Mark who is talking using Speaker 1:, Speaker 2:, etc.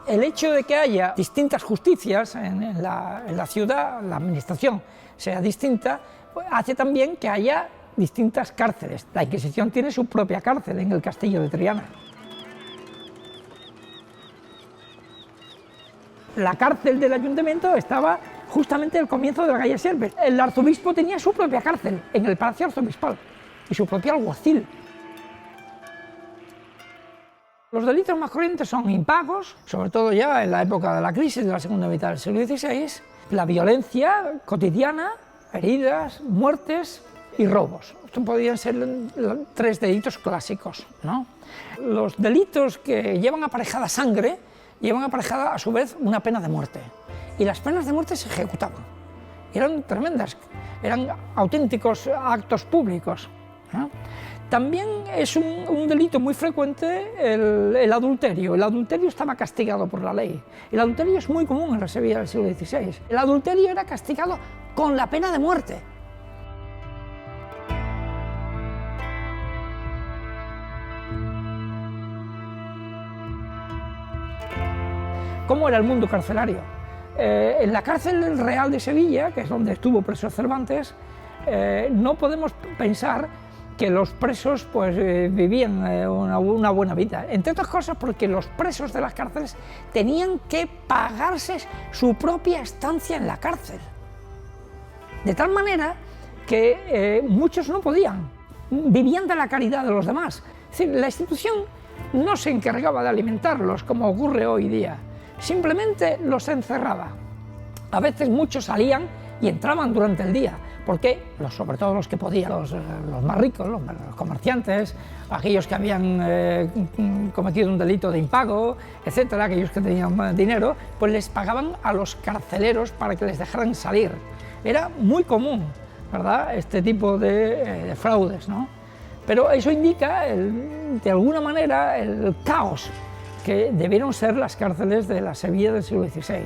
Speaker 1: El hecho de que haya distintas justicias en la ciudad, la administración sea distinta, pues hace también que haya distintas cárceles. La Inquisición tiene su propia cárcel en el castillo de Triana. La cárcel del ayuntamiento estaba justamente al comienzo de la calle Sierpes. El arzobispo tenía su propia cárcel en el Palacio Arzobispal y su propio alguacil. Los delitos más corrientes son impagos, sobre todo ya en la época de la crisis de la segunda mitad del siglo XVI, la violencia cotidiana, heridas, muertes y robos. Estos podrían ser tres delitos clásicos, ¿no? Los delitos que llevan aparejada sangre llevan aparejada a su vez una pena de muerte, y las penas de muerte se ejecutaban. Eran tremendas, eran auténticos actos públicos, ¿no? También es un delito muy frecuente el adulterio. El adulterio estaba castigado por la ley. El adulterio es muy común en la Sevilla del siglo XVI. El adulterio era castigado con la pena de muerte. ¿Cómo era el mundo carcelario? En la cárcel real de Sevilla, que es donde estuvo preso Cervantes, no podemos pensar que los presos pues, vivían una buena vida, entre otras cosas porque los presos de las cárceles tenían que pagarse su propia estancia en la cárcel, de tal manera que muchos no podían, vivían de la caridad de los demás. Es decir, la institución no se encargaba de alimentarlos como ocurre hoy día, simplemente los encerraba. A veces muchos salían y entraban durante el día, porque sobre todo los que podían, los más ricos, los comerciantes, aquellos que habían cometido un delito de impago, etcétera, aquellos que tenían más dinero, pues les pagaban a los carceleros para que les dejaran salir. Era muy común, ¿verdad?, este tipo de fraudes, ¿no? Pero eso indica, de alguna manera, el caos que debieron ser las cárceles de la Sevilla del siglo XVI.